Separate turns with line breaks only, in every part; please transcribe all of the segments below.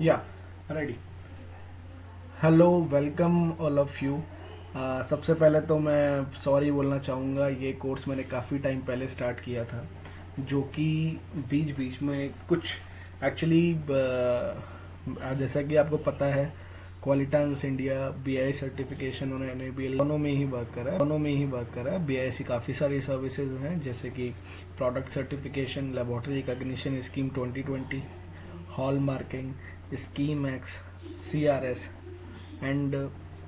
या ready. Hello, welcome all of you. सबसे पहले तो मैं सॉरी बोलना चाहूँगा, ये कोर्स मैंने काफ़ी टाइम पहले स्टार्ट किया था, जो कि बीच बीच में कुछ एक्चुअली जैसा कि आपको पता है, क्वालिटांस इंडिया बीआई सर्टिफिकेशन और एनएबीएल दोनों में ही वर्क कर रहा है। बीआईसी काफ़ी सारी सर्विसेज हैं, जैसे कि product certification, laboratory recognition scheme 2020, hall marking, scheme x, CRS and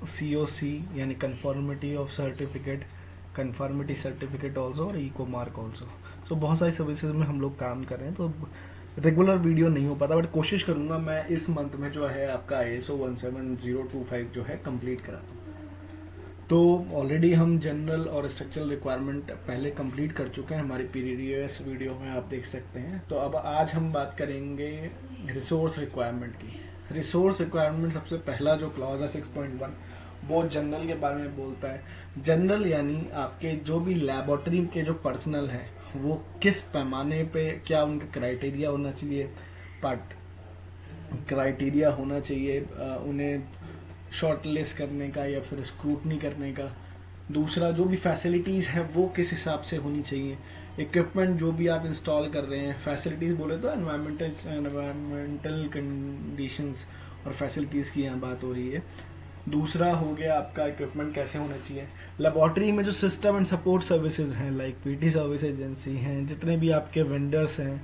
COC यानी कंफर्मिटी सर्टिफिकेट ऑल्सो, और इको मार्क ऑल्सो। सो बहुत सारी सर्विसेज में हम लोग काम कर रहे हैं, तो रेगुलर वीडियो नहीं हो पाता, बट कोशिश करूंगा मैं इस मंथ में जो है आपका ISO 17025 जो है कंप्लीट करा दूँ। तो ऑलरेडी हम जनरल और स्ट्रक्चरल रिक्वायरमेंट पहले कंप्लीट कर चुके हैं, हमारी प्रीवियस वीडियो में आप देख सकते हैं। तो अब आज हम बात करेंगे रिसोर्स रिक्वायरमेंट की। रिसोर्स रिक्वायरमेंट सबसे पहला जो क्लॉज है 6.1, वो जनरल के बारे में बोलता है। जनरल यानी आपके जो भी लेबोरेटरी के जो पर्सनल है, वो किस पैमाने पे, क्या उनका क्राइटेरिया होना चाहिए, पार्ट क्राइटेरिया होना चाहिए उन्हें शॉर्ट लिस्ट करने का या फिर स्क्रूटनी करने का। दूसरा, जो भी फैसिलिटीज़ हैं वो किस हिसाब से होनी चाहिए। इक्विपमेंट जो भी आप इंस्टॉल कर रहे हैं, फैसिलिटीज़ बोले तो एनवायरमेंटल कंडीशंस और फैसिलिटीज़ की यहाँ बात हो रही है। दूसरा हो गया आपका इक्विपमेंट कैसे होना चाहिए। लेबोरेटरी में जो सिस्टम एंड सपोर्ट सर्विसेज हैं, लाइक PT सर्विस एजेंसी हैं, जितने भी आपके वेंडर्स हैं,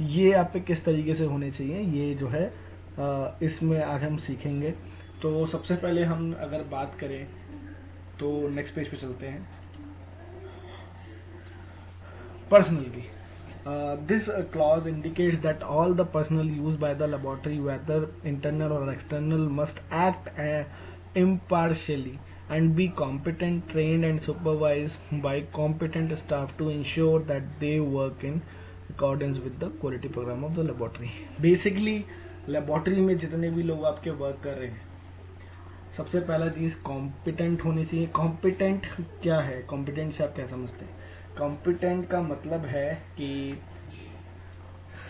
ये आप पे किस तरीके से होने चाहिए, ये जो है इसमें आज हम सीखेंगे। तो सबसे पहले हम अगर बात करें तो नेक्स्ट पेज पे चलते हैं, पर्सनल की। This clause indicates that all the personnel used by the laboratory, whether internal or external, must act impartially and be competent, trained and supervised by competent staff to ensure that they work in accordance with the quality program of the laboratory. Basically, laboratory में जितने भी लोग आपके work कर रहे हैं, सबसे पहला चीज़ कॉम्पिटेंट होनी चाहिए। कॉम्पिटेंट क्या है, कॉम्पिटेंट से आप क्या समझते हैं? कॉम्पिटेंट का मतलब है कि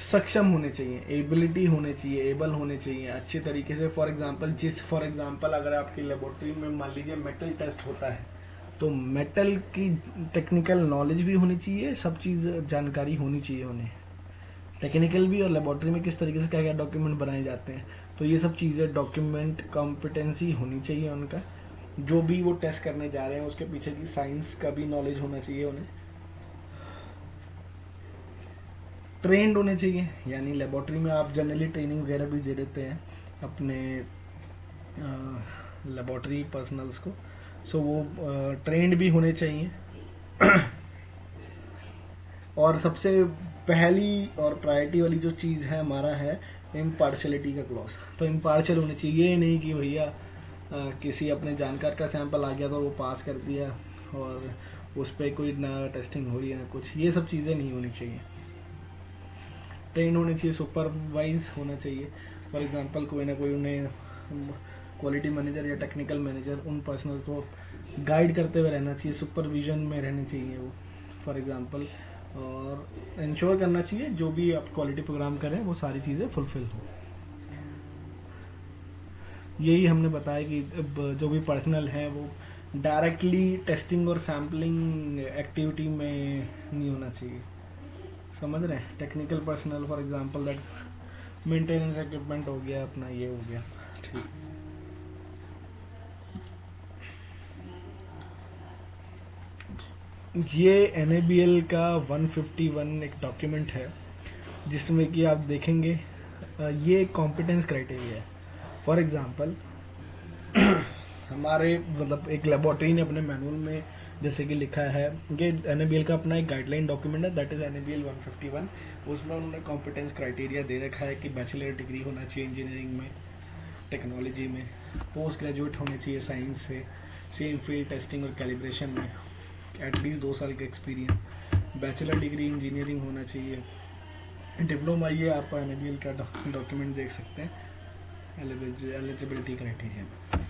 सक्षम होने चाहिए, एबिलिटी होने चाहिए, एबल होने चाहिए अच्छे तरीके से। फॉर एग्जांपल अगर आपकी लेबोरेटरी में मान लीजिए मेटल टेस्ट होता है, तो मेटल की टेक्निकल नॉलेज भी होनी चाहिए, सब चीज़ जानकारी होनी चाहिए उन्हें, टेक्निकल भी, और लेबोरेटरी में किस तरीके से क्या क्या डॉक्यूमेंट बनाए जाते हैं, तो ये सब चीज़ें डॉक्यूमेंट कॉम्पिटेंसी होनी चाहिए उनका। जो भी वो टेस्ट करने जा रहे हैं उसके पीछे की साइंस का भी नॉलेज होना चाहिए उन्हें। ट्रेंड होने चाहिए, यानी लेबोरेटरी में आप जनरली ट्रेनिंग वगैरह भी दे देते हैं अपने लेबोरेटरी पर्सनल्स को, सो वो ट्रेंड भी होने चाहिए। और सबसे पहली और प्रायोरिटी वाली जो चीज़ है हमारा है इम्पार्शलिटी का क्लॉज। तो इम्पार्शल होने चाहिए, ये नहीं कि भैया किसी अपने जानकार का सैंपल आ गया तो वो पास कर दिया और उस पर कोई ना टेस्टिंग हो रही है ना कुछ, ये सब चीज़ें नहीं होनी चाहिए। ट्रेन होने चाहिए, सुपरवाइज होना चाहिए। फॉर एग्जांपल कोई ना कोई उन्हें क्वालिटी मैनेजर या टेक्निकल मैनेजर उन पर्सनल को गाइड करते हुए रहना चाहिए, सुपरविजन में रहने चाहिए वो, फॉर एग्जांपल। और इंश्योर करना चाहिए जो भी आप क्वालिटी प्रोग्राम करें वो सारी चीज़ें फुलफिल हो। यही हमने बताया कि जो भी पर्सनल है वो डायरेक्टली टेस्टिंग और सैम्पलिंग एक्टिविटी में नहीं होना चाहिए, समझ रहे हैं। Technical personal for example that maintenance equipment हो गया अपना, ये हो गया, ठीक। ये NABL का 151 एक डॉक्यूमेंट है, जिसमें कि आप देखेंगे ये कॉम्पिटेंस क्राइटेरिया है। फॉर एग्जांपल हमारे मतलब एक लेबोरेटरी ने अपने मैनुअल में जैसे कि लिखा है, ये NABL का अपना एक गाइडलाइन डॉक्यूमेंट है, दैट इज NABL 151। उसमें उन्होंने कॉम्पिटेंस क्राइटेरिया दे रखा है कि बैचलर डिग्री होना चाहिए इंजीनियरिंग में, टेक्नोलॉजी में, पोस्ट ग्रेजुएट होने चाहिए साइंस से, सेम फील्ड टेस्टिंग और कैलिब्रेशन में, एटलीस्ट 2 साल का एक्सपीरियंस, बैचलर डिग्री इंजीनियरिंग होना चाहिए, डिप्लोमा। ये आप NABL का डॉक्यूमेंट देख सकते हैं एलिजिबिलिटी क्राइटेरिया में।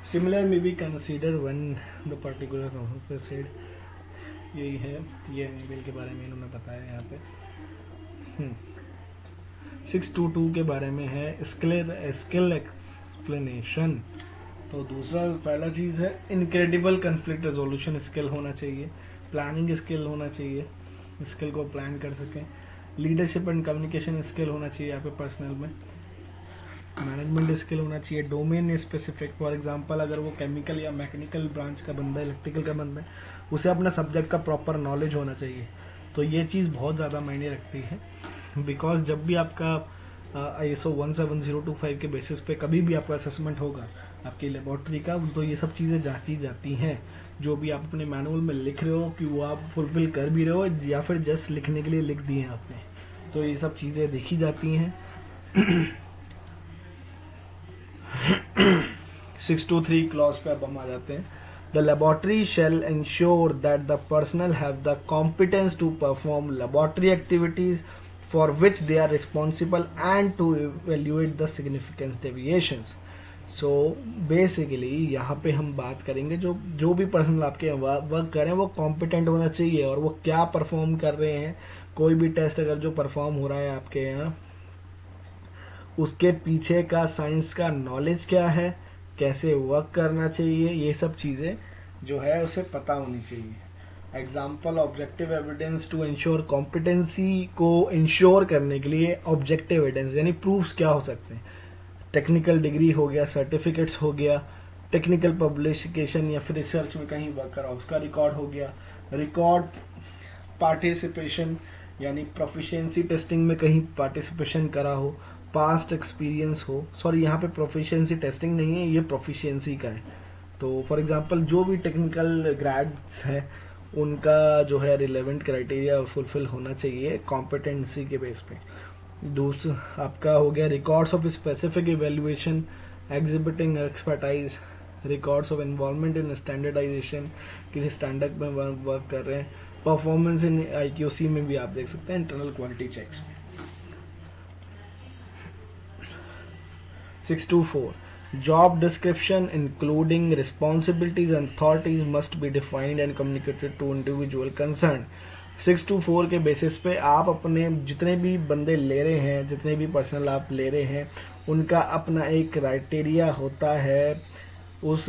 Similar may be considered when the particular author said, यही है, ये NABL के बारे में इन्होंने बताया यहाँ पे। 622 के बारे में है स्किल एक्सप्लेनेशन। तो दूसरा पहला चीज़ है इनक्रेडिबल कन्फ्लिक्ट रेजोल्यूशन स्किल होना चाहिए, प्लानिंग स्किल होना चाहिए, स्किल को प्लान कर सकें, लीडरशिप एंड कम्युनिकेशन स्किल होना चाहिए यहाँ पे पर्सनल में, मैनेजमेंट स्किल होना चाहिए, डोमेन स्पेसिफिक। फॉर एग्जांपल अगर वो केमिकल या मैकेनिकल ब्रांच का बंदा है, इलेक्ट्रिकल का बंदा है, उसे अपना सब्जेक्ट का प्रॉपर नॉलेज होना चाहिए। तो ये चीज़ बहुत ज़्यादा मायने रखती है, बिकॉज जब भी आपका ISO 17025 के बेसिस पे कभी भी आपका असेसमेंट होगा आपकी लेबोरेटरी का, तो ये सब चीज़ें जांची जाती हैं। जो भी आप अपने मैनुअल में लिख रहे हो कि वो आप फुलफिल कर भी रहे हो या फिर जस्ट लिखने के लिए लिख दिए हैं आपने, तो ये सब चीज़ें देखी जाती हैं। 623 क्लॉज पे अब हम आ जाते हैं। The laboratory shall ensure that the personnel have the competence to perform laboratory activities for which they are responsible and to evaluate the significant deviations. So basically यहाँ पे हम बात करेंगे जो भी पर्सनल आपके वर्क कर रहे हैं वो कॉम्पिटेंट होना चाहिए, और वो क्या परफॉर्म कर रहे हैं, कोई भी टेस्ट अगर जो परफॉर्म हो रहा है आपके यहाँ, उसके पीछे का साइंस का नॉलेज क्या है, कैसे वर्क करना चाहिए, ये सब चीज़ें जो है उसे पता होनी चाहिए। Example objective evidence to ensure competency को इंश्योर करने के लिए ऑब्जेक्टिव एविडेंस यानी प्रूफ्स क्या हो सकते हैं, टेक्निकल डिग्री हो गया, सर्टिफिकेट्स हो गया, टेक्निकल पब्लिकेशन या फिर रिसर्च में कहीं वर्क करा उसका रिकॉर्ड हो गया, रिकॉर्ड पार्टिसिपेशन यानी प्रोफिशिएंसी टेस्टिंग में कहीं पार्टिसिपेशन करा हो, पास्ट एक्सपीरियंस हो, सॉरी यहाँ पे प्रोफिशिएंसी टेस्टिंग नहीं है, ये प्रोफिशिएंसी का है। तो फॉर एग्जांपल जो भी टेक्निकल ग्रेड्स है उनका जो है रिलेवेंट क्राइटेरिया फुलफिल होना चाहिए कॉम्पिटेंसी के बेस पे। दूसरा आपका हो गया records of specific evaluation, exhibiting expertise, records of involvement in standardisation, किसी स्टैंडर्ड में वर्क कर रहे हैं, परफॉर्मेंस इन IQC में भी आप देख सकते हैं, इंटरनल क्वालिटी चेक्स में। 624 Job description including responsibilities and authorities must be defined and communicated to individual concerned. 624 के बेसिस पे आप अपने जितने भी बंदे ले रहे हैं, जितने भी पर्सनल आप ले रहे हैं, उनका अपना एक क्राइटेरिया होता है, उस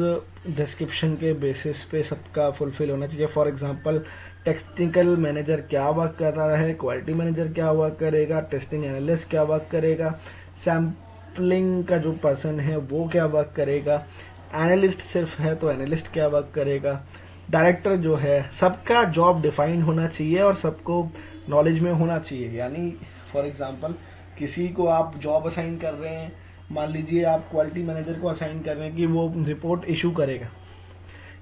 डिस्क्रिप्शन के बेसिस पे सबका फुलफिल होना चाहिए। फॉर एग्जांपल टेक्निकल मैनेजर क्या वर्क कर रहा है, क्वालिटी मैनेजर क्या वर्क करेगा, टेस्टिंग एनालिस्ट क्या वर्क करेगा, सैम्पलिंग का जो पर्सन है वो क्या वर्क करेगा, एनालिस्ट सिर्फ है तो एनालिस्ट क्या वर्क करेगा, डायरेक्टर जो है, सबका जॉब डिफाइन होना चाहिए और सबको नॉलेज में होना चाहिए। यानी फॉर एग्जांपल किसी को आप जॉब असाइन कर रहे हैं, मान लीजिए आप क्वालिटी मैनेजर को असाइन कर रहे हैं कि वो रिपोर्ट इशू करेगा,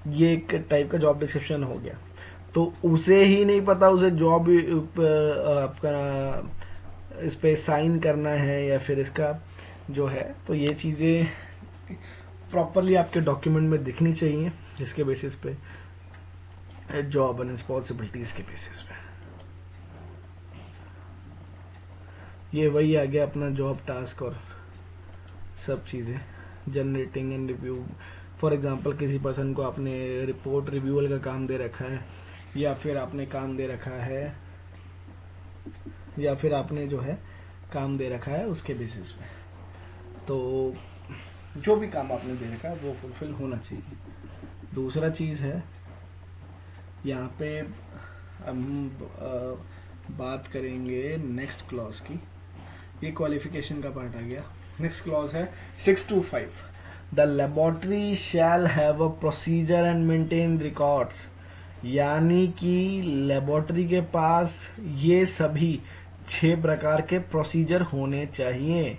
ये एक टाइप का जॉब डिस्क्रिप्शन हो गया। तो उसे ही नहीं पता उसे जॉब आपका इस पे साइन करना है या फिर इसका जो है, तो ये चीज़ें प्रॉपरली आपके डॉक्यूमेंट में दिखनी चाहिए, जिसके बेसिस पे जॉब एंड रिस्पॉन्सिबिलिटीज के बेसिस पे। ये वही आ गया अपना जॉब टास्क और सब चीज़ें, generating and review. For example किसी पर्सन को आपने रिपोर्ट रिव्यूअल का काम दे रखा है, या फिर आपने काम दे रखा है, या फिर आपने जो है काम दे रखा है उसके बेसिस पे, तो जो भी काम आपने दे रखा है वो फुलफिल होना चाहिए। दूसरा चीज़ है यहाँ पे हम बात करेंगे नेक्स्ट क्लॉज की, ये क्वालिफिकेशन का पार्ट आ गया। नेक्स्ट क्लॉज है 625, the laboratory shall have a procedure and maintain records. यानी कि लेबोरेटरी के पास ये सभी 6 प्रकार के प्रोसीजर होने चाहिए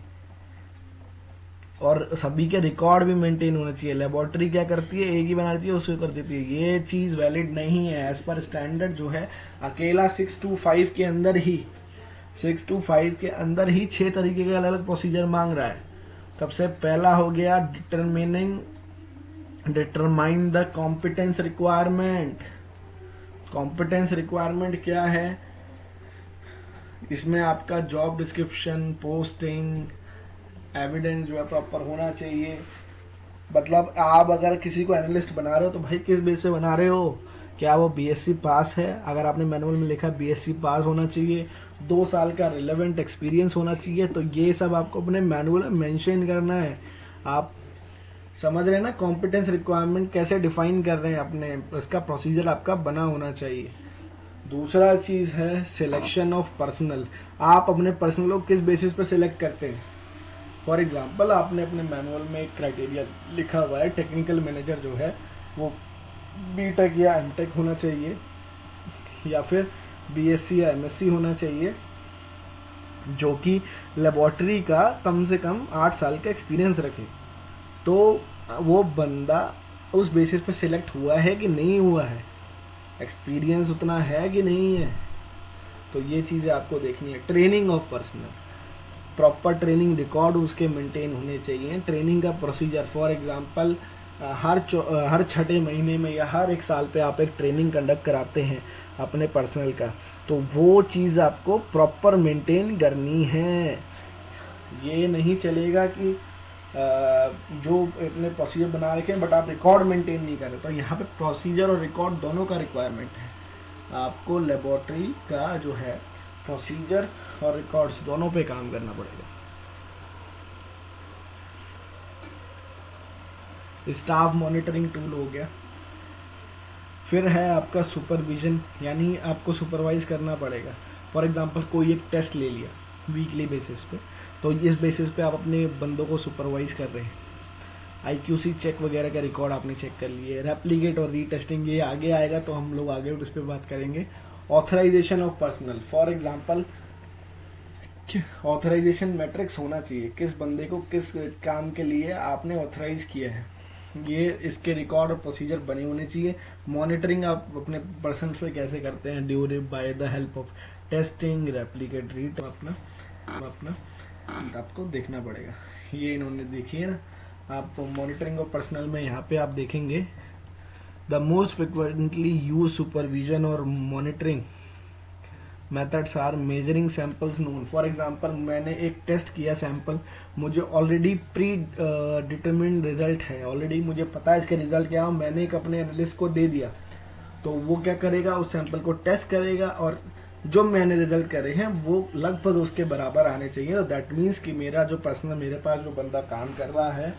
और सभी के रिकॉर्ड भी मेंटेन होना चाहिए। लेबोरेटरी क्या करती है, एक ही बना देती है, उसको कर देती है, ये चीज वैलिड नहीं है। एज पर स्टैंडर्ड जो है अकेला 625 के अंदर ही 625 के अंदर ही 6 तरीके के अलग अलग प्रोसीजर मांग रहा है। सबसे पहला हो गया determine the competence requirement. Competence requirement क्या है, इसमें आपका जॉब डिस्क्रिप्शन, पोस्टिंग, एविडेंस जो है प्रॉपर होना चाहिए। मतलब आप अगर किसी को एनालिस्ट बना रहे हो तो भाई किस बेस पे बना रहे हो, क्या वो बीएससी पास है? अगर आपने मैनुअल में लिखा बीएससी पास होना चाहिए, 2 साल का रिलेवेंट एक्सपीरियंस होना चाहिए, तो ये सब आपको अपने मैनुअल में मेंशन करना है। आप समझ रहे हैं ना कॉम्पिटेंस रिक्वायरमेंट कैसे डिफाइन कर रहे हैं अपने, इसका प्रोसीजर आपका बना होना चाहिए। दूसरा चीज है सिलेक्शन ऑफ पर्सनल। आप अपने पर्सनल को किस बेसिस पे सिलेक्ट करते हैं? फॉर एग्जाम्पल आपने अपने मैनुअल में एक क्राइटेरिया लिखा हुआ है, टेक्निकल मैनेजर जो है वो बीटेक या एमटेक होना चाहिए, या फिर बीएससी या एमएससी होना चाहिए, जो कि लेबोरेटरी का कम से कम 8 साल का एक्सपीरियंस रखे। तो वो बंदा उस बेसिस पे सिलेक्ट हुआ है कि नहीं हुआ है, एक्सपीरियंस उतना है कि नहीं है, तो ये चीज़ें आपको देखनी है। Training of personal, proper training record उसके मेंटेन होने चाहिए। ट्रेनिंग का प्रोसीजर, फॉर एग्जांपल हर 6 महीने में या हर 1 साल पे आप एक ट्रेनिंग कंडक्ट कराते हैं अपने पर्सनल का, तो वो चीज़ आपको प्रॉपर मेंटेन करनी है। ये नहीं चलेगा कि जो इतने प्रोसीजर बना रखे हैं बट आप रिकॉर्ड मेंटेन नहीं कर रहे। तो यहाँ पे प्रोसीजर और रिकॉर्ड दोनों का रिक्वायरमेंट है। आपको लेबोरेटरी का जो है प्रोसीजर और रिकॉर्ड्स दोनों पे काम करना पड़ेगा। स्टाफ मॉनिटरिंग टूल हो गया। फिर है आपका सुपरविजन, यानी आपको सुपरवाइज करना पड़ेगा। फॉर एग्जांपल कोई एक टेस्ट ले लिया वीकली बेसिस पे, तो इस बेसिस पे आप अपने बंदों को सुपरवाइज कर रहे हैं। आईक्यूसी चेक वगैरह का रिकॉर्ड आपने चेक कर लिए। रेप्लिकेट और रीटेस्टिंग ये आगे आएगा, तो हम लोग आगे उस पर बात करेंगे। Authorisation of personnel, for example authorisation matrix होना चाहिए, किस बंदे को किस काम के लिए आपने ऑथराइज किया है, ये इसके रिकॉर्ड और प्रोसीजर बने होने चाहिए। मॉनिटरिंग आप अपने पर्सन पे कैसे करते हैं, due by the help of testing, replicate, रीट, अपना आपको देखना पड़ेगा। ये इन्होंने देखी है ना, आप मॉनिटरिंग ऑफ पर्सनल में यहाँ पे आप देखेंगे the most frequently use supervision और monitoring methods are measuring samples known. For example मैंने एक टेस्ट किया सैंपल, मुझे ऑलरेडी प्री डिटरमिन्ड रिजल्ट है, ऑलरेडी मुझे पता है इसके रिजल्ट क्या है, मैंने एक अपने एनालिस्ट को दे दिया, तो वो क्या करेगा, उस सैंपल को टेस्ट करेगा और जो मैंने रिजल्ट करे हैं वो लगभग उसके बराबर आने चाहिए। तो दैट मीन्स कि मेरा जो पर्सनल, मेरे पास जो बंदा काम कर रहा है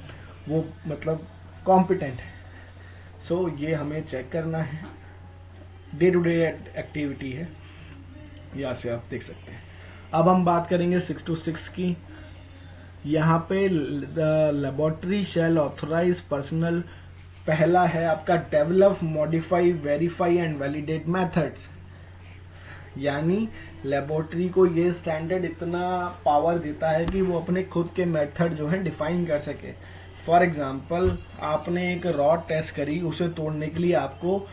वो मतलब कॉम्पिटेंट है। सो ये हमें चेक करना है, डे टू डे एक्टिविटी है, यहाँ से आप देख सकते हैं। अब हम बात करेंगे 626 की। यहाँ पे लेबोरेटरी शैल ऑथराइज पर्सनल, पहला है आपका develop, modify, verify and validate methods, यानी लेबोरेटरी को ये स्टैंडर्ड इतना पावर देता है कि वो अपने खुद के मेथड जो है डिफाइन कर सके। फॉर एग्जांपल आपने एक रॉड टेस्ट करी, उसे तोड़ने के लिए आपको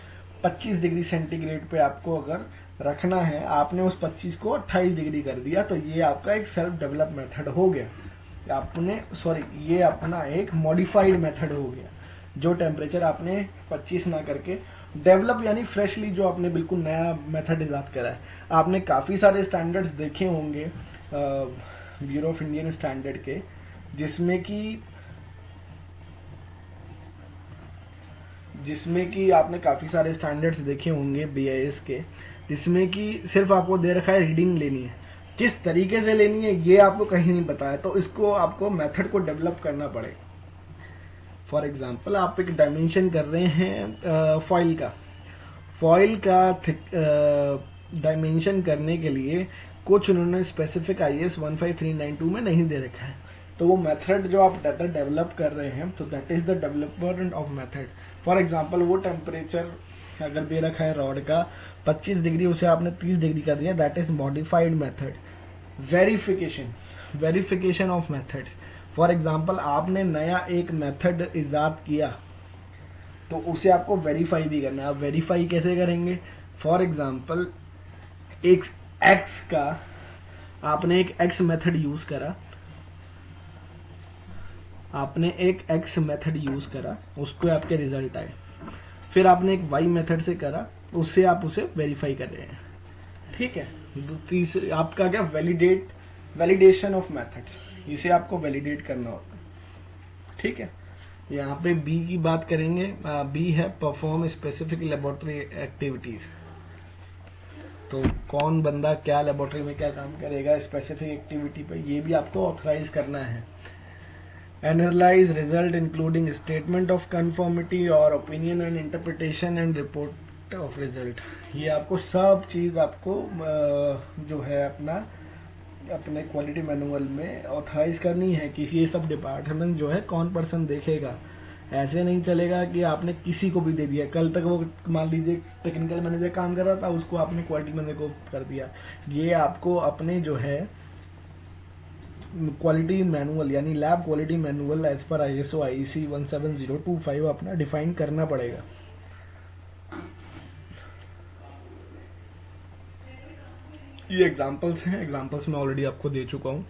25 डिग्री सेंटीग्रेड पे आपको अगर रखना है, आपने उस 25 को 28 डिग्री कर दिया, तो ये आपका एक सेल्फ डेवलप मेथड हो गया। आपने ये अपना एक मॉडिफाइड मेथड हो गया, जो टेम्परेचर आपने 25 ना करके डेवलप यानी फ्रेशली जो आपने बिल्कुल नया मेथड इजाद करा है। आपने काफ़ी सारे स्टैंडर्ड्स देखे होंगे ब्यूरो ऑफ इंडियन स्टैंडर्ड के, जिसमें कि आपने काफ़ी सारे स्टैंडर्ड्स देखे होंगे BIS के, जिसमें कि सिर्फ आपको दे रखा है रीडिंग लेनी है, किस तरीके से लेनी है ये आपको कहीं नहीं बताया, तो इसको आपको मेथड को डेवलप करना पड़ेगा। फॉर एग्जांपल आप एक डायमेंशन कर रहे हैं फॉइल का डायमेंशन करने के लिए कुछ उन्होंने स्पेसिफिक IS 15392 में नहीं दे रखा है, तो वो मेथड जो आप डेवलप कर रहे हैं, तो that is the development of method. For example वो टेम्परेचर अगर दे रखा है रॉड का 25 डिग्री, उसे आपने 30 डिग्री कर दिया, that is modified method. Verification of methods, for example आपने नया एक मेथड इजाद किया, तो उसे आपको वेरीफाई भी करना है। आप वेरीफाई कैसे करेंगे? फॉर एग्जांपल एक एक्स का, आपने एक एक्स मेथड यूज करा, उसको आपके रिजल्ट आए, फिर आपने एक वाई मेथड से करा, उससे आप उसे वेरीफाई कर रहे हैं, ठीक है। तीसरे आपका क्या, वैलिडेशन ऑफ मेथड्स, इसे आपको वैलिडेट करना होता है, ठीक है। यहाँ पे बी की बात करेंगे। बी है परफॉर्म स्पेसिफिक लेबोरेटरी एक्टिविटीज। तो कौन बंदा क्या लेबोरेटरी में क्या काम करेगा स्पेसिफिक एक्टिविटी पे, ये भी आपको ऑथराइज करना है। Analyse result including statement of conformity और opinion and interpretation and report of result. ये आपको सब चीज़ आपको जो है अपने क्वालिटी मैनुअल में ऑथराइज करनी है कि ये सब डिपार्टमेंट जो है कौन पर्सन देखेगा। ऐसे नहीं चलेगा कि आपने किसी को भी दे दिया। कल तक वो मान लीजिए टेक्निकल मैनेजर काम कर रहा था, उसको आपने क्वालिटी मैनेजर को कर दिया। ये आपको अपने जो है क्वालिटी मैनुअल यानी lab quality manual as per ISO IEC 17025 अपना डिफाइन करना पड़ेगा। ये एग्जांपल्स हैं, एग्जांपल्स मैं ऑलरेडी आपको दे चुका हूं।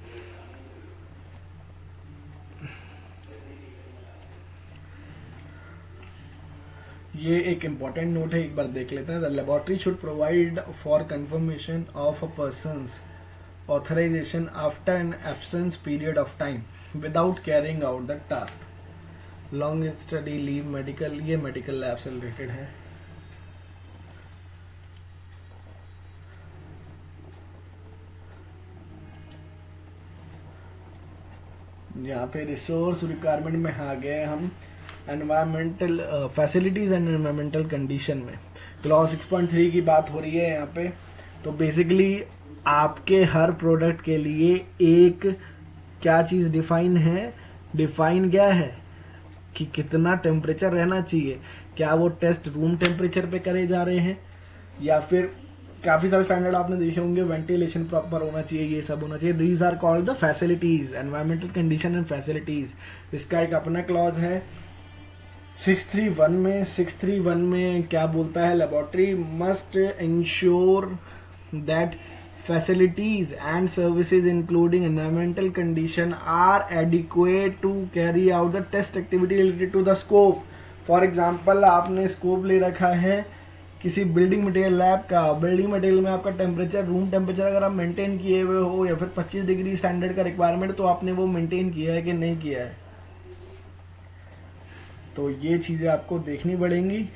ये एक इम्पॉर्टेंट नोट है, एक बार देख लेते हैं। The laboratory should provide for confirmation of a persons authorization after an absence period of time without carrying out the task. Long study leave, medical, ये मेडिकल लैब से रिलेटेड है। यहाँ पे रिसोर्स रिक्वायरमेंट में आ गए हम environmental facilities and environmental condition में। Clause 6.3 की बात हो रही है यहाँ पे। तो बेसिकली आपके हर प्रोडक्ट के लिए एक क्या चीज डिफाइन है, डिफाइन क्या है कि कितना टेम्परेचर रहना चाहिए। क्या वो टेस्ट रूम टेम्परेचर पे करे जा रहे हैं या फिर काफी सारे स्टैंडर्ड आपने देखे होंगे, वेंटिलेशन प्रॉपर होना चाहिए, ये सब होना चाहिए। These are called the facilities, environmental condition and facilities. इसका एक अपना क्लॉज है 631 में। 631 में क्या बोलता है, laboratory must ensure that facilities and services including environmental condition are adequate to carry out the test activity related to the scope. For example, आपने स्कोप ले रखा है किसी बिल्डिंग मटेरियल लैब का। बिल्डिंग मटेरियल में आपका टेम्परेचर, रूम टेम्परेचर अगर आप मेंटेन किए हुए हो या फिर 25 डिग्री स्टैंडर्ड का रिक्वायरमेंट, तो आपने वो मेंटेन किया है कि नहीं किया है। तो ये चीजें आपको देखनी पड़ेंगी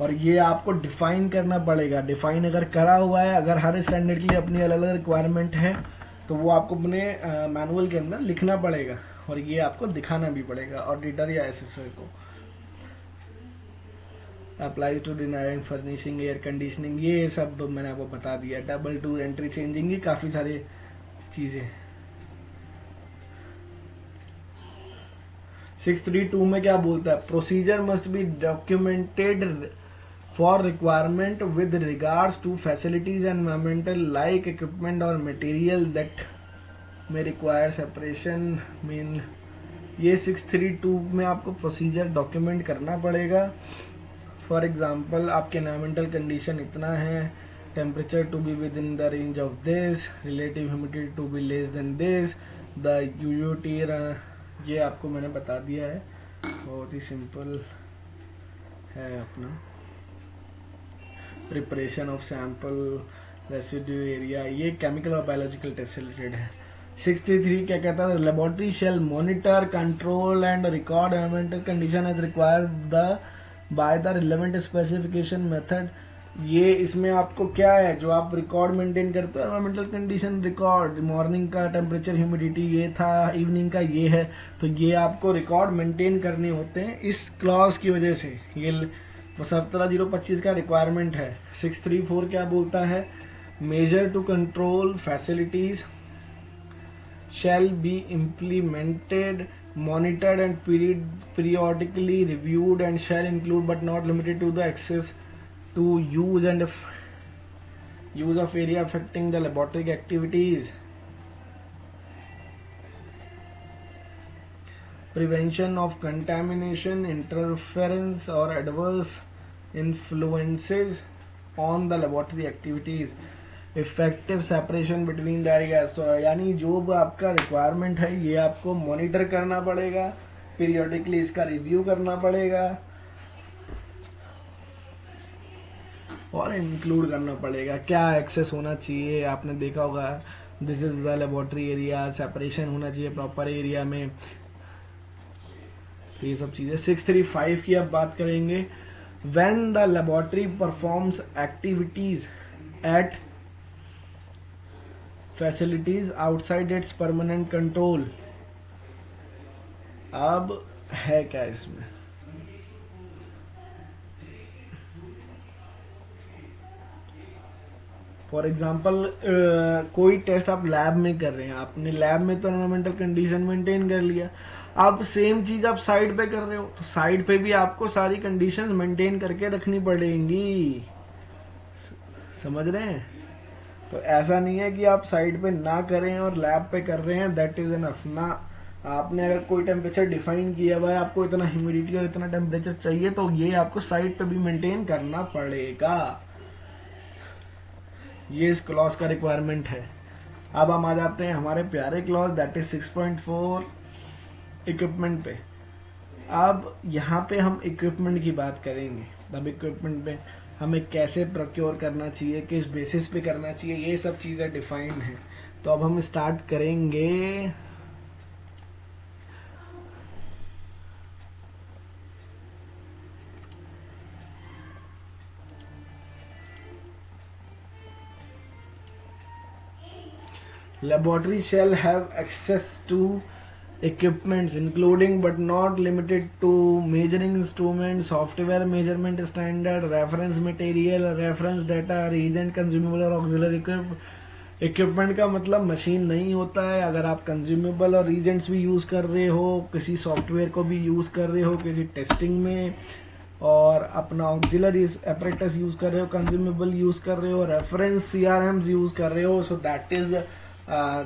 और ये आपको डिफाइन करना पड़ेगा। डिफाइन अगर करा हुआ है, अगर हर स्टैंडर्ड के लिए अपनी अलग अलग रिक्वायरमेंट है, तो वो आपको अपने मैनुअल के अंदर लिखना पड़ेगा और ये आपको दिखाना भी पड़ेगा ऑडिटर या एसेसर को। Applies to design, furnishing, air conditioning, ये सब मैंने आपको बता दिया। डबल टू एंट्री चेंजिंग, ये काफी सारी चीजें। 632 में क्या बोलता है, procedure must be documented for requirement with regards to facilities and environmental like equipment or material that may require separation mean। ये 632 में आपको प्रोसीजर डॉक्यूमेंट करना पड़ेगा। फॉर एग्जांपल आपके एनवायरमेंटल कंडीशन इतना है, temperature to be within the range of this, relative humidity to be less than this, the UUT, ये आपको मैंने बता दिया है, बहुत ही सिंपल है अपना। Preparation of sample, residue area, ये केमिकल और बायोलॉजिकल टेस्ट से रिलेटेड है। 633 क्या कहता है, laboratory shall monitor, control and record environmental condition as required by the relevant specification method. ये इसमें आपको क्या है, जो आप रिकॉर्ड मेंटेन करते हो, एनवायरमेंटल कंडीशन रिकॉर्ड, मॉर्निंग का टेम्परेचर, ह्यूमिडिटी ये था, इवनिंग का ये है, तो ये आपको रिकॉर्ड मेंटेन करने होते हैं इस क्लॉज की वजह से। ये 17025 का रिक्वायरमेंट है। 634 क्या बोलता है, measure to control facilities shall be implemented, monitored and periodically reviewed and shall include but not limited to the access to use and use of area affecting the laboratory activities, prevention of contamination, interference or adverse influences on the laboratory activities, effective separation between dry gas. तो यानी जो आपका requirement है ये आपको monitor करना पड़ेगा, periodically इसका रिव्यू करना पड़ेगा और इंक्लूड करना पड़ेगा। क्या एक्सेस होना चाहिए, आपने देखा होगा this is the laboratory area, separation होना चाहिए प्रॉपर एरिया में, तो ये सब चीजें। 635 की अब बात करेंगे, when the laboratory performs activities eight facilities outside it's permanent control. अब है क्या इसमें, फॉर एग्जाम्पल कोई टेस्ट आप लैब में कर रहे हैं, आपने लैब में तो एनवायरमेंटल कंडीशन मेंटेन कर लिया, अब सेम चीज आप साइड पे कर रहे हो तो साइड पे भी आपको सारी कंडीशंस मेंटेन करके रखनी पड़ेंगी, समझ रहे हैं। तो ऐसा नहीं है कि आप साइड पे ना करें और लैब पे कर रहे हैं दैट इज एनफ ना। आपने अगर कोई टेम्परेचर डिफाइन किया हुआ है, आपको इतना ह्यूमिडिटी और इतना टेम्परेचर चाहिए, तो ये आपको साइड पे भी मेंटेन करना पड़ेगा, ये इस क्लॉज का रिक्वायरमेंट है। अब हम आ जाते हैं हमारे प्यारे क्लॉज दैट इज 6.4 इक्विपमेंट पे। अब यहाँ पे हम इक्विपमेंट की बात करेंगे। अब इक्विपमेंट पे हमें कैसे प्रोक्योर करना चाहिए, किस बेसिस पे करना चाहिए, ये सब चीजें डिफाइन है। तो अब हम स्टार्ट करेंगे laboratory shall have access to equipments including but not limited to measuring instruments, software measurement standard, reference material, reference data, reagent, consumable और auxiliary इक्विपमेंट का मतलब मशीन नहीं होता है। अगर आप कंज्यूमेबल और रीजेंट्स भी यूज कर रहे हो, किसी सॉफ्टवेयर को भी यूज कर रहे हो किसी टेस्टिंग में, और अपना ऑक्सिलरी एपरेटस यूज कर रहे हो, कंज्यूमेबल यूज कर रहे हो, रेफरेंस सीआरएम्स यूज कर रहे हो, so that is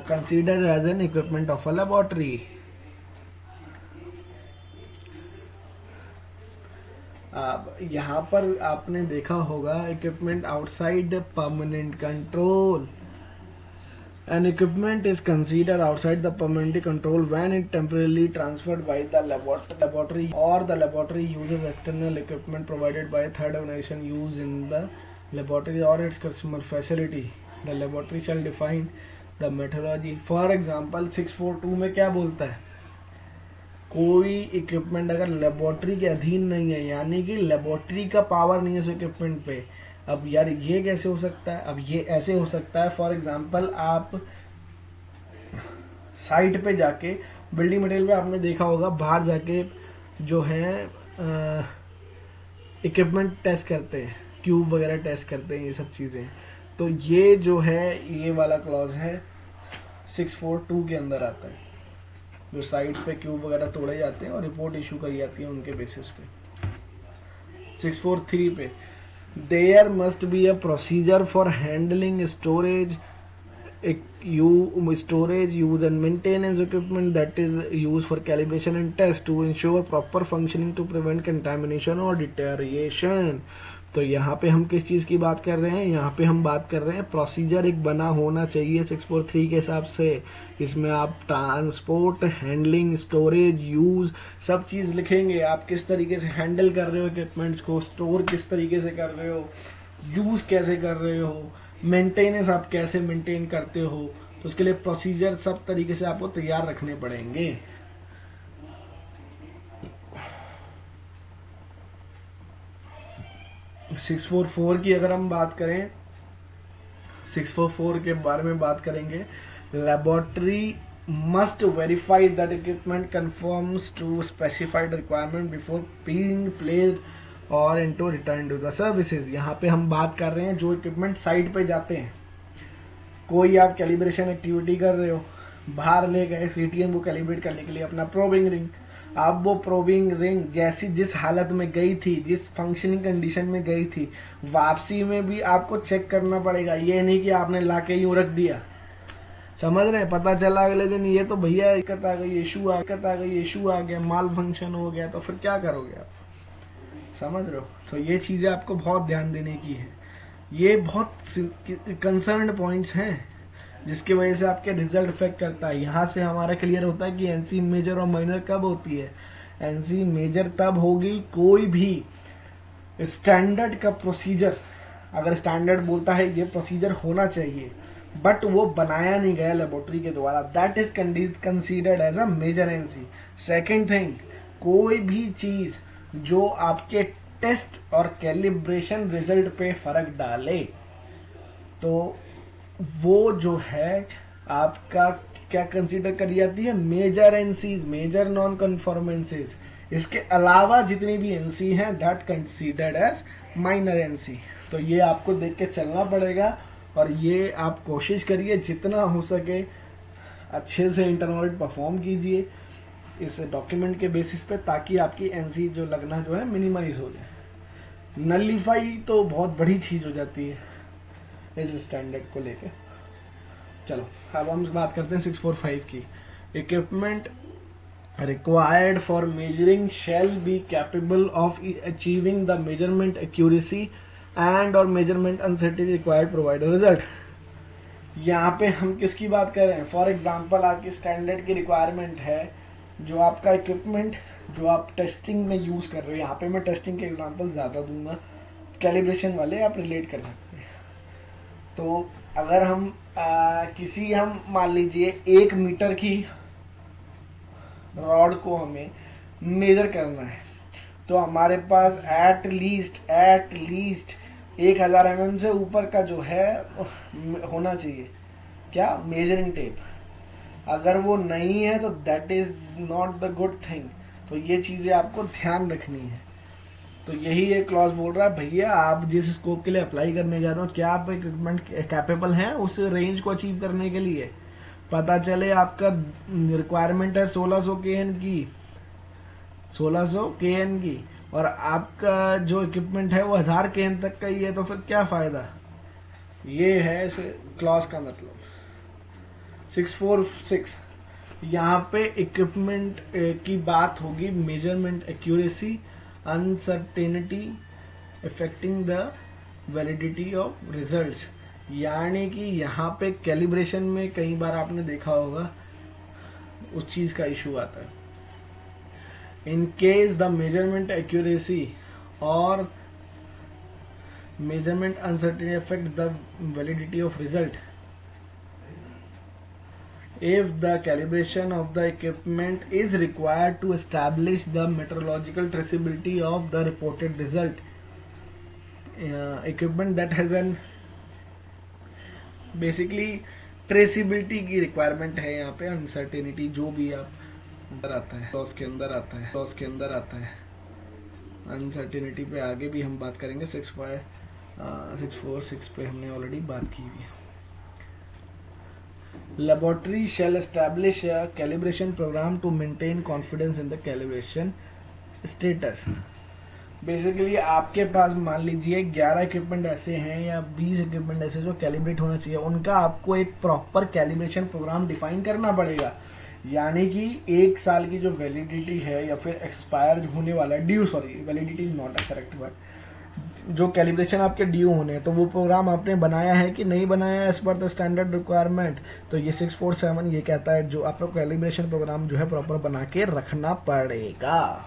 considered as an equipment of a laboratory. यहाँ पर आपने देखा होगा equipment outside permanent control. An equipment is considered outside the permanent control when it temporarily transferred by the laboratory or the laboratory uses external equipment provided by a third organization used in the laboratory or its customer facility. The laboratory shall define the methodology. For example 642 में क्या बोलता है, कोई equipment अगर laboratory के अधीन नहीं है, यानी कि लेबोरेटरी का पावर नहीं है उस इक्विपमेंट पे। अब यार ये कैसे हो सकता है, अब ये ऐसे हो सकता है, फॉर एग्जांपल आप साइट पे जाके बिल्डिंग मटेरियल पे आपने देखा होगा बाहर जाके जो है इक्विपमेंट टेस्ट करते हैं, क्यूब वगैरह टेस्ट करते हैं, ये सब चीजें। तो ये जो है ये वाला क्लॉज है 642 के अंदर आता है, जो साइट पे क्यूब वगैरह तोड़े जाते हैं और रिपोर्ट इशू करी जाती है उनके बेसिस पे। 643 पे there must be a procedure for handling storage storage use and maintenance equipment that is used for calibration and test to ensure proper functioning to prevent contamination or deterioration। तो यहाँ पे हम किस चीज की बात कर रहे हैं, यहाँ पे हम बात कर रहे हैं प्रोसीजर एक बना होना चाहिए 643 के हिसाब से। इसमें आप ट्रांसपोर्ट, हैंडलिंग, स्टोरेज, यूज सब चीज लिखेंगे। आप किस तरीके से हैंडल कर रहे हो इक्विपमेंट्स को, स्टोर किस तरीके से कर रहे हो, यूज कैसे कर रहे हो, मेंटेनेंस आप कैसे मेंटेन करते हो। तो उसके लिए प्रोसीजर सब तरीके से आपको तैयार रखने पड़ेंगे। सिक्स 644 की अगर हम बात करें, 644 के बारे में बात करेंगे, laboratory must verify that equipment conforms to specified requirement before being placed और into return to the services. यहाँ पे हम बात कर रहे हैं जो इक्विपमेंट साइट पे जाते हैं, कोई आप कैलिब्रेशन एक्टिविटी कर रहे हो, बाहर ले गए सीटीएम को कैलिब्रेट करने के लिए अपना प्रोबिंग रिंग, अब वो प्रोबिंग रिंग जैसी जिस हालत में गई थी, जिस फंक्शनिंग कंडीशन में गई थी, वापसी में भी आपको चेक करना पड़ेगा। ये नहीं कि आपने लाके यूं रख दिया, समझ रहे हैं, पता चला अगले दिन ये तो भैया दिक्कत आ गई, इशू आ गया, माल फंक्शन हो गया, तो फिर क्या करोगे आप, समझ रहे हो। तो ये चीजें आपको बहुत ध्यान देने की है, ये बहुत कंसर्न पॉइंट्स हैं जिसकी वजह से आपके रिजल्ट इफेक्ट करता है। यहाँ से हमारा क्लियर होता है कि एनसी मेजर और माइनर कब होती है। एनसी मेजर तब होगी कोई भी स्टैंडर्ड का प्रोसीजर, अगर स्टैंडर्ड बोलता है ये प्रोसीजर होना चाहिए बट वो बनाया नहीं गया लेबोरेटरी के द्वारा, that is considered as a major NC. Second thing, कोई भी चीज जो आपके टेस्ट और कैलिब्रेशन रिजल्ट पे फर्क डाले तो वो जो है आपका क्या कंसीडर करी जाती है, major NCs, major non conformances. इसके अलावा जितनी भी एनसी हैं that considered as minor NC. तो ये आपको देख के चलना पड़ेगा और ये आप कोशिश करिए जितना हो सके अच्छे से इंटरनल ऑडिट परफॉर्म कीजिए इस डॉक्यूमेंट के बेसिस पे, ताकि आपकी एनसी जो लगना जो है मिनिमाइज हो जाए। नलीफाई तो बहुत बड़ी चीज हो जाती है इस स्टैंडर्ड को लेके। चलो अब हम बात करते हैं 645 की। Equipment required for measuring shall be capable of achieving the measurement accuracy and or measurement uncertainty required provide a result। यहाँ पे हम किसकी बात कर रहे हैं? फॉर एग्जाम्पल आपकी स्टैंडर्ड की रिक्वायरमेंट है जो आपका इक्विपमेंट जो आप टेस्टिंग में यूज कर रहे हो। यहाँ पे मैं टेस्टिंग के एग्जाम्पल ज्यादा दूंगा, कैलिब्रेशन वाले आप रिलेट कर सकते हैं। तो अगर हम हम मान लीजिए 1 मीटर की रॉड को हमें मेजर करना है तो हमारे पास एट लीस्ट 1000 mm से ऊपर का जो है होना चाहिए क्या, मेजरिंग टेप। अगर वो नहीं है तो that is not the good thing. तो ये चीजें आपको ध्यान रखनी है। तो यही ये क्लॉज बोल रहा है, भैया आप जिस स्कोप के लिए अप्लाई करने जा रहे हो क्या आप इक्विपमेंट कैपेबल हैं उस रेंज को अचीव करने के लिए। पता चले आपका रिक्वायरमेंट है 1600 kN की, 1600 kN की, और आपका जो इक्विपमेंट है वो 1000 kN तक का ही है, तो फिर क्या फायदा। ये है इस क्लॉज का मतलब। 646 यहाँ पे इक्विपमेंट की बात होगी, measurement accuracy uncertainty affecting the validity of results. यानी कि यहाँ पे कैलिब्रेशन में कई बार आपने देखा होगा उस चीज का इशू आता है। In case the measurement accuracy और measurement uncertainty affect the validity of result, if the calibration of the equipment is required to establish the metrological traceability of the reported result, equipment that has an basically traceability की requirement है। यहाँ पे uncertainty जो भी आप अंदर आता है तो उसके अंदर आता है uncertainty पे आगे भी हम बात करेंगे। 646 पे हमने ऑलरेडी बात की हुई है। Laboratory shall establish a calibration program to maintain confidence in the calibration status। Basically आपके पास मान लीजिए 11 इक्विपमेंट ऐसे हैं या 20 इक्विपमेंट ऐसे जो कैलिब्रेट होना चाहिए, उनका आपको एक प्रॉपर कैलिब्रेशन प्रोग्राम डिफाइन करना पड़ेगा। यानी कि 1 साल की जो वैलिडिटी है या फिर एक्सपायर होने वाला due, sorry validity is not a correct word, जो कैलिब्रेशन आपके ड्यू होने हैं, तो वो प्रोग्राम आपने बनाया है कि नहीं बनाया है as per the standard requirement. तो ये 647 ये कहता है जो आपको कैलिब्रेशन प्रोग्राम जो है प्रॉपर बना के रखना पड़ेगा।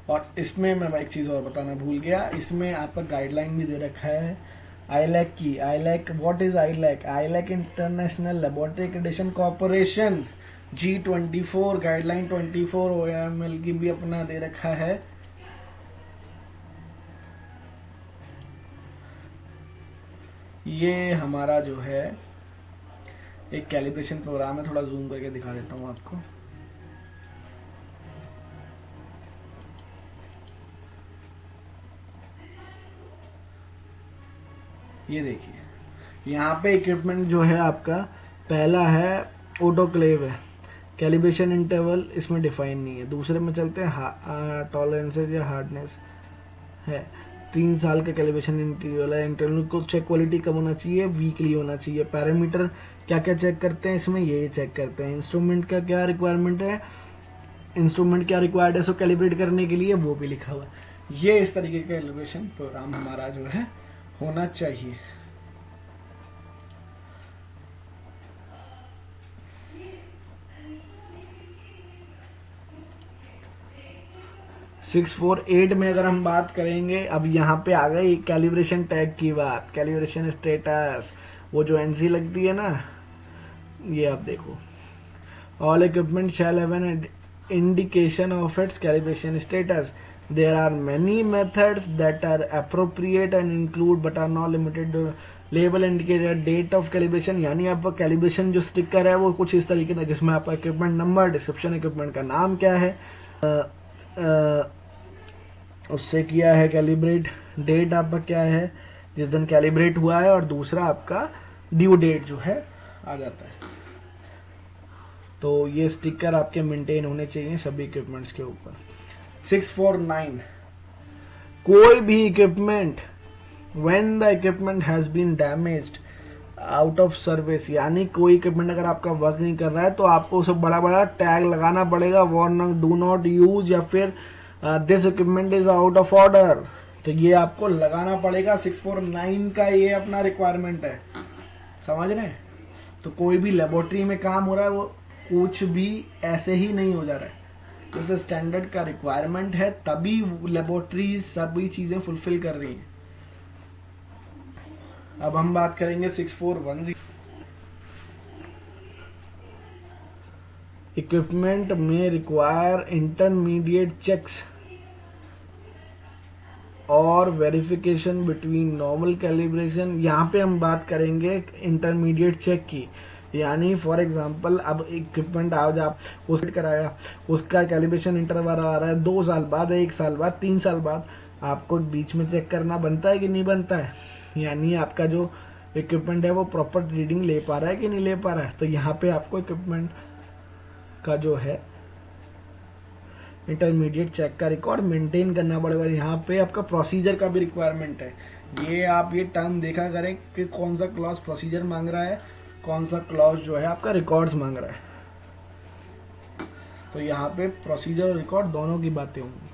और इसमें मैं एक चीज और बताना भूल गया, इसमें आपका गाइडलाइन भी दे रखा है आईलैक की। ILAC, what is ILAC? ILAC international laboratory accreditation corporation G24 guideline 24 OML की भी अपना दे रखा है। ये हमारा जो है एक कैलिब्रेशन प्रोग्राम है, थोड़ा जूम करके दिखा देता हूं आपको। ये देखिए यहाँ पे इक्विपमेंट जो है आपका पहला है ऑटोक्लेव है, कैलिब्रेशन इंटरवल इसमें डिफाइन नहीं है। दूसरे में चलते हैं टॉलरेंसेज या हार्डनेस है, 3 साल का कैलिब्रेशन इंटरवल है। इंटरनल को चेक क्वालिटी कब होना चाहिए, वीकली होना चाहिए। पैरामीटर क्या क्या चेक करते हैं इसमें, ये चेक करते हैं। इंस्ट्रूमेंट का क्या रिक्वायरमेंट है, इंस्ट्रूमेंट क्या रिक्वायर्ड है इसको कैलिब्रेट करने के लिए, वो भी लिखा हुआ है। ये इस तरीके का कैलिब्रेशन प्रोग्राम हमारा जो है होना चाहिए। सिक्स 648 में अगर हम बात करेंगे, अब यहाँ पे आ गई कैलिब्रेशन टैग की बात, कैलिब्रेशन स्टेटस। वो जो एनसी लगती है ना, ये आप देखो, all equipment shall have an indication of its calibration status. There are many methods that are appropriate and include but are not limited to label indicator date of calibration. यानी आपका कैलिब्रेशन जो sticker है वो कुछ इस तरीके का, जिसमें आपका इक्विपमेंट नंबर, डिस्क्रिप्शन, इक्विपमेंट का नाम क्या है, उससे किया है कैलिब्रेट, डेट आपका क्या है जिस दिन कैलिब्रेट हुआ है, और दूसरा आपका ड्यू डेट जो है आ जाता है। तो ये स्टिकर आपके मेंटेन होने चाहिए सभी इक्विपमेंट्स के ऊपर। 649, कोई भी equipment when the equipment has been damaged out of service, यानी कोई इक्विपमेंट अगर आपका वर्क नहीं कर रहा है तो आपको उसे बड़ा बड़ा टैग लगाना पड़ेगा, वार्निंग, डू नॉट यूज, या फिर this equipment is out of order, तो ये आपको लगाना पड़ेगा। 649 का ये अपना रिक्वायरमेंट है, समझ रहे हैं। तो कोई भी लेबोरेटरी में काम हो रहा है वो कुछ भी ऐसे ही नहीं हो जा रहा है, जैसे स्टैंडर्ड का रिक्वायरमेंट है तभी लेबोरेटरी सभी चीजें फुलफिल कर रही हैं। अब हम बात करेंगे 6410, इक्विपमेंट में रिक्वायर इंटरमीडिएट चेक्स और वेरिफिकेशन बिटवीन नॉर्मल कैलिब्रेशन। यहाँ पे हम बात करेंगे इंटरमीडिएट चेक की, यानी फॉर एग्जांपल अब इक्विपमेंट आज आप उसका कराया, उसका कैलिब्रेशन इंटरवल आ रहा है 2 साल बाद, 1 साल बाद, 3 साल बाद, आपको बीच में चेक करना बनता है कि नहीं बनता है, यानी आपका जो इक्विपमेंट है वो प्रॉपर रीडिंग ले पा रहा है कि नहीं ले पा रहा है। तो यहाँ पे आपको इक्विपमेंट का जो है इंटरमीडिएट चेक का रिकॉर्ड मेंटेन करना पड़ेगा। यहाँ पे आपका प्रोसीजर का भी रिक्वायरमेंट है, ये आप ये टर्म देखा करें कि कौन सा क्लॉज प्रोसीजर मांग रहा है, कौन सा क्लॉज जो है आपका रिकॉर्ड्स मांग रहा है। तो यहाँ पे प्रोसीजर और रिकॉर्ड दोनों की बातें होंगी।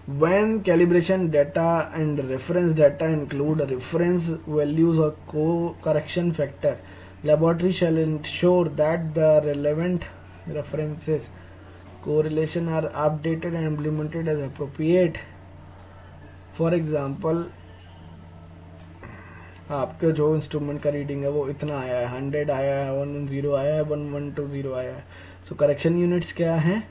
When calibration data and reference data include reference values or correction factor, laboratory shall ensure that the relevant references correlation are updated and implemented as appropriate. For example, आपका जो इंस्ट्रूमेंट का reading है वो इतना आया है, 100 आया है, 110 आया है, 1120 आया है, सो करेक्शन यूनिट्स क्या है,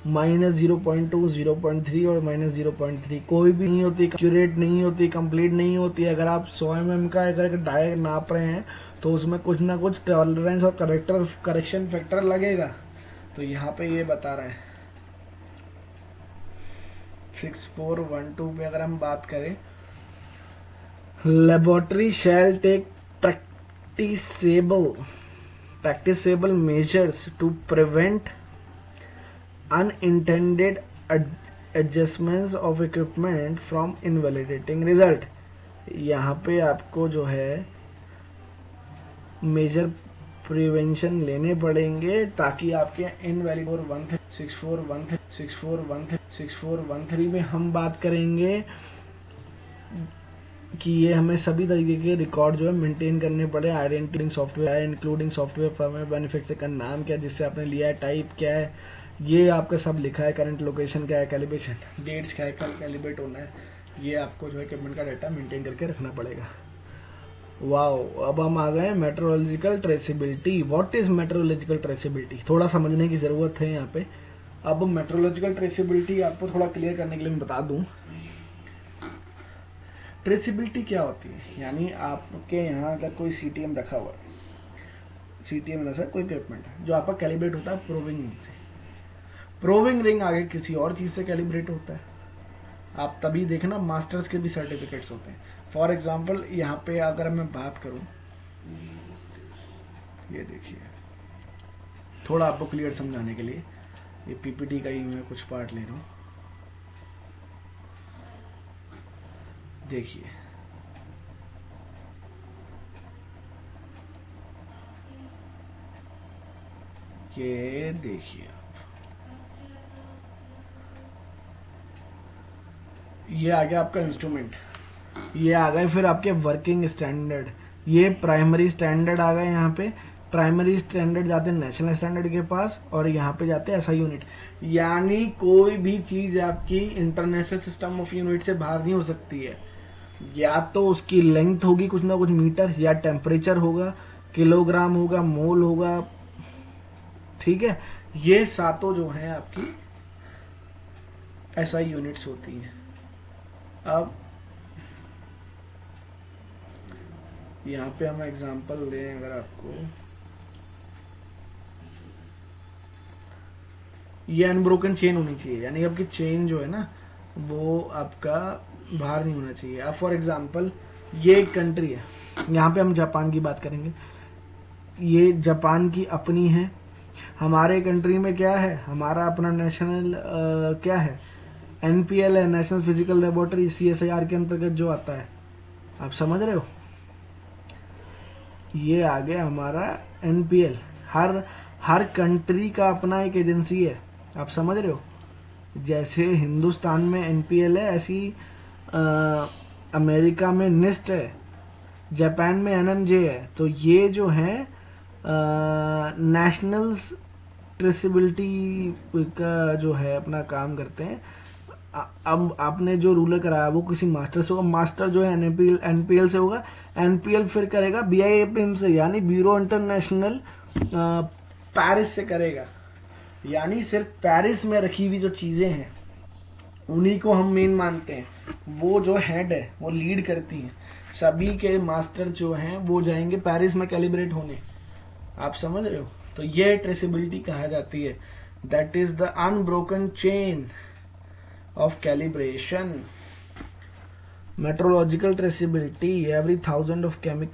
-0.2, 0.3 और -0.3। कोई भी नहीं होती, एक्यूरेट नहीं होती, कंप्लीट नहीं होती। अगर आप 100 mm का अगर डाय नाप रहे हैं तो उसमें कुछ ना कुछ टॉलरेंस और करेक्शन फैक्टर लगेगा। तो यहाँ पे ये बता रहे हैं 6412 पे अगर हम बात करें, laboratory shall take practicable measures to prevent unintended adjustments of equipment from invalidating result। यहाँ पे आपको जो है मेजर प्रिवेंशन लेने पड़ेंगे ताकि आपके इनवैलिड 6413 में हम बात करेंगे कि ये हमें सभी तरीके के रिकॉर्ड जो है मेंटेन करने पड़े। आइडेंटिफाइंग सॉफ्टवेयर है, इंक्लूडिंग सॉफ्टवेयर फर्म, बेनिफिशियरी का नाम क्या है जिससे आपने लिया है, टाइप क्या है, ये आपका सब लिखा है, करंट लोकेशन क्या है, कैलिब्रेशन डेट्स क्या है, कल कैलिब्रेट होना है, ये आपको जो है इक्विपमेंट का डाटा मेंटेन करके रखना पड़ेगा। वाओ, अब हम आ गए metrological traceability. What is metrological traceability, थोड़ा समझने की जरूरत है यहाँ पे। अब मेट्रोलॉजिकल ट्रेसेबिलिटी आपको थोड़ा क्लियर करने के लिए मैं बता दूं, ट्रेसेबिलिटी क्या होती है। यानी आपके यहाँ अगर कोई सीटीएम रखा हुआ है, सीटीएम जैसा कोई इक्विपमेंट है जो आपका कैलिब्रेट होता है प्रोबिंग रिंग से, प्रोबिंग रिंग आगे किसी और चीज से कैलिब्रेट होता है। आप तभी देखना मास्टर्स के भी सर्टिफिकेट्स होते हैं। फॉर एग्जाम्पल यहाँ पे अगर मैं बात करूं, ये देखिए थोड़ा आपको क्लियर समझाने के लिए, ये पीपीटी का ही मैं कुछ पार्ट ले रहा हूं, देखिए ये देखिए ये आ गया आपका इंस्ट्रूमेंट, ये आ गए फिर आपके वर्किंग स्टैंडर्ड, ये प्राइमरी स्टैंडर्ड आ गए यहाँ पे, प्राइमरी स्टैंडर्ड जाते हैं नेशनल स्टैंडर्ड के पास, और यहाँ पे जाते हैं एसआई यूनिट। यानी कोई भी चीज आपकी इंटरनेशनल सिस्टम ऑफ यूनिट से बाहर नहीं हो सकती है। या तो उसकी लेंथ होगी कुछ ना कुछ मीटर, या टेम्परेचर होगा, किलोग्राम होगा, मोल होगा, ठीक है। ये सातों जो है आपकी एसआई यूनिट्स होती हैं। अब यहाँ पे हम एग्जांपल दें अगर आपको, ये अनब्रोकन चेन होनी चाहिए, यानी आपकी चेन जो है ना वो आपका बाहर नहीं होना चाहिए। अब फॉर एग्जांपल ये एक कंट्री है, यहाँ पे हम जापान की बात करेंगे, ये जापान की अपनी है। हमारे कंट्री में क्या है, हमारा अपना नेशनल क्या है, एनपीएल है, नेशनल फिजिकल लेबोरेटरी, सीएसआईआर के अंतर्गत जो आता है, आप समझ रहे हो। ये आ गया हमारा एनपीएल। हर कंट्री का अपना एक एजेंसी है, आप समझ रहे हो। जैसे हिंदुस्तान में एनपीएल है, ऐसी अमेरिका में निस्ट है, जापान में एनएमजे है। तो ये जो है नेशनल ट्रेसेबिलिटी का जो है अपना काम करते हैं। अब आपने जो रूलर कराया वो किसी मास्टर से होगा, मास्टर जो है एनपीएल से होगा, एनपीएल फिर करेगा बीआईएपीएम से, यानी ब्यूरो इंटरनेशनल पेरिस से करेगा। यानी सिर्फ पेरिस में रखी हुई जो चीजें हैं उन्हीं को हम मेन मानते हैं, वो जो हेड है वो लीड करती हैं। सभी के मास्टर जो हैं वो जाएंगे पेरिस में कैलिब्रेट होने, आप समझ रहे हो। तो ये ट्रेसेबिलिटी कहा जाती है, that is the unbroken chain of calibration. Metrological traceability, every 1000 of chemical